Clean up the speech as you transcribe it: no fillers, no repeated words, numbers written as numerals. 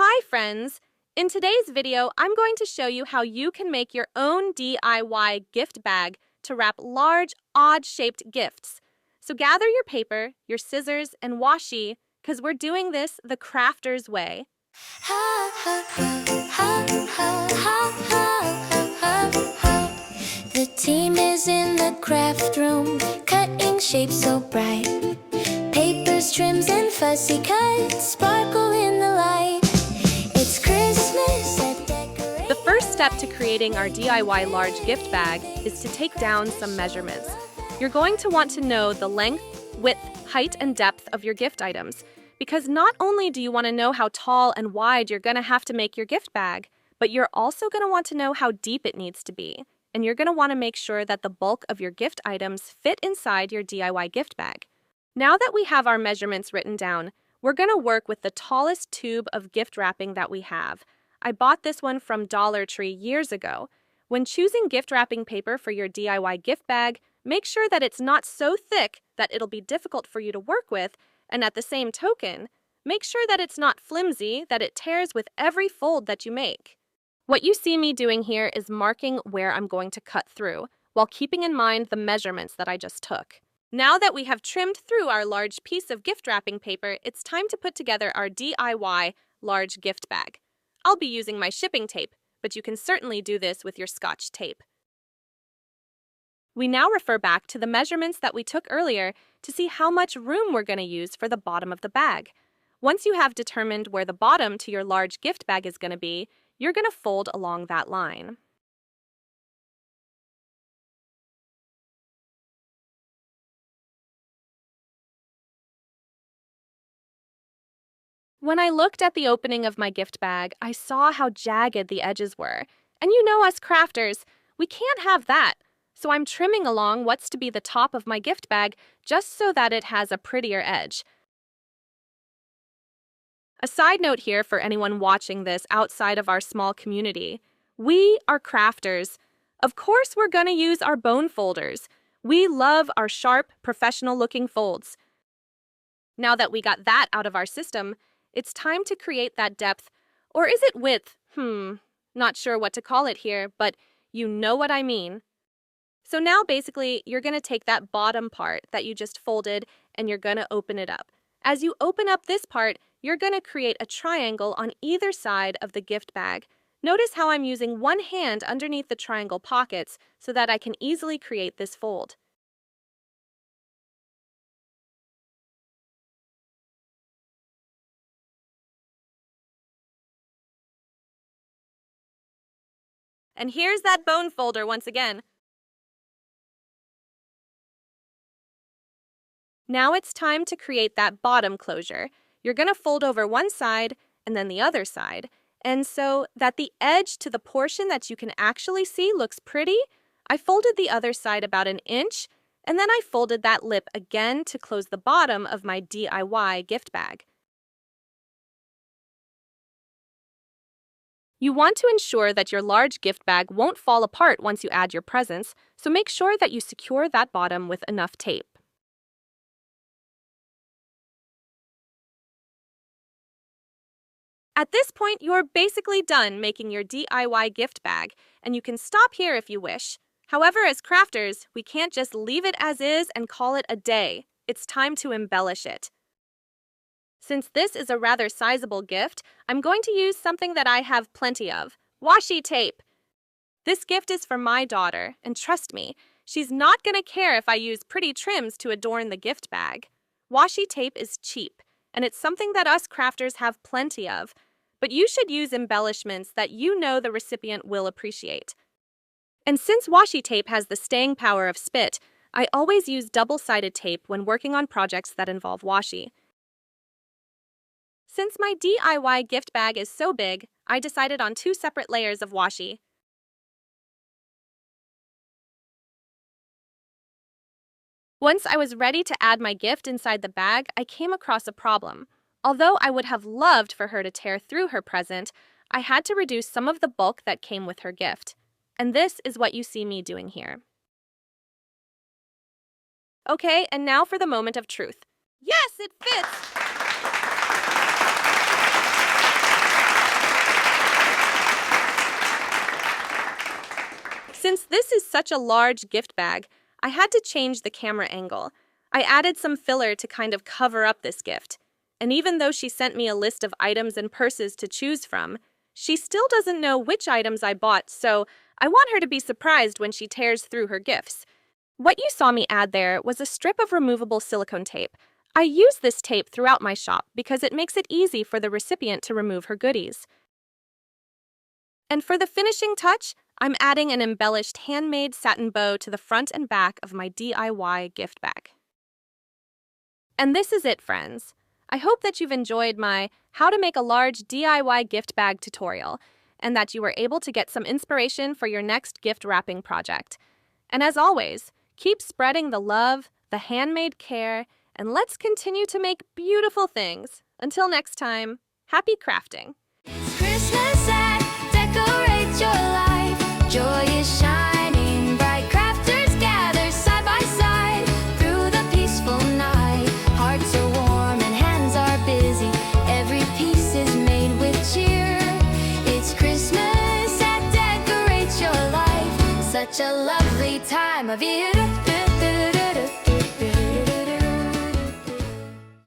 Hi friends! In today's video, I'm going to show you how you can make your own DIY gift bag to wrap large, odd-shaped gifts. So gather your paper, your scissors, and washi, because we're doing this the crafter's way. The team is in the craft room, cutting shapes so bright. Papers, trims, and fussy cuts sparkle in the light. It's Christmas at decorating. The first step to creating our DIY large gift bag is to take down some measurements. You're going to want to know the length, width, height, and depth of your gift items, because not only do you want to know how tall and wide you're going to have to make your gift bag, but you're also going to want to know how deep it needs to be. And you're going to want to make sure that the bulk of your gift items fit inside your DIY gift bag. Now that we have our measurements written down, we're going to work with the tallest tube of gift wrapping that we have. I bought this one from Dollar Tree years ago. When choosing gift wrapping paper for your DIY gift bag, make sure that it's not so thick that it'll be difficult for you to work with, and at the same token, make sure that it's not flimsy, that it tears with every fold that you make. What you see me doing here is marking where I'm going to cut through, while keeping in mind the measurements that I just took. Now that we have trimmed through our large piece of gift wrapping paper, it's time to put together our DIY large gift bag. I'll be using my shipping tape, but you can certainly do this with your Scotch tape. We now refer back to the measurements that we took earlier to see how much room we're going to use for the bottom of the bag. Once you have determined where the bottom to your large gift bag is going to be, you're going to fold along that line. When I looked at the opening of my gift bag, I saw how jagged the edges were. And you know us crafters, we can't have that. So I'm trimming along what's to be the top of my gift bag just so that it has a prettier edge. A side note here for anyone watching this outside of our small community. We are crafters. Of course we're gonna use our bone folders. We love our sharp, professional-looking folds. Now that we got that out of our system, it's time to create that depth. Or is it width? Not sure what to call it here, but you know what I mean. So now basically, you're gonna take that bottom part that you just folded and you're gonna open it up. As you open up this part, you're going to create a triangle on either side of the gift bag. Notice how I'm using one hand underneath the triangle pockets so that I can easily create this fold. And here's that bone folder once again. Now it's time to create that bottom closure. You're going to fold over one side and then the other side. And so that the edge to the portion that you can actually see looks pretty, I folded the other side about an inch, and then I folded that lip again to close the bottom of my DIY gift bag. You want to ensure that your large gift bag won't fall apart once you add your presents, so make sure that you secure that bottom with enough tape. At this point, you're basically done making your DIY gift bag, and you can stop here if you wish. However, as crafters, we can't just leave it as is and call it a day. It's time to embellish it. Since this is a rather sizable gift, I'm going to use something that I have plenty of: washi tape. This gift is for my daughter, and trust me, she's not going to care if I use pretty trims to adorn the gift bag. Washi tape is cheap, and it's something that us crafters have plenty of. But you should use embellishments that you know the recipient will appreciate. And since washi tape has the staying power of spit, I always use double-sided tape when working on projects that involve washi. Since my DIY gift bag is so big, I decided on 2 separate layers of washi. Once I was ready to add my gift inside the bag, I came across a problem. Although I would have loved for her to tear through her present, I had to reduce some of the bulk that came with her gift. And this is what you see me doing here. Okay, and now for the moment of truth. Yes, it fits! this is such a large gift bag, I had to change the camera angle. I added some filler to kind of cover up this gift. And even though she sent me a list of items and purses to choose from, she still doesn't know which items I bought, so I want her to be surprised when she tears through her gifts. What you saw me add there was a strip of removable silicone tape. I use this tape throughout my shop because it makes it easy for the recipient to remove her goodies. And for the finishing touch, I'm adding an embellished handmade satin bow to the front and back of my DIY gift bag. And this is it, friends. I hope that you've enjoyed my how to make a large DIY gift bag tutorial and that you were able to get some inspiration for your next gift wrapping project. And as always, keep spreading the love, the handmade care, and let's continue to make beautiful things. Until next time, happy crafting. It's Christmas and decorate your life. Joy is shining bright. Crafters gather side by side through the peaceful night. Hearts are warm and hands are busy. Every piece is made with cheer. It's Christmas and decorate your life. Such a lovely time of year.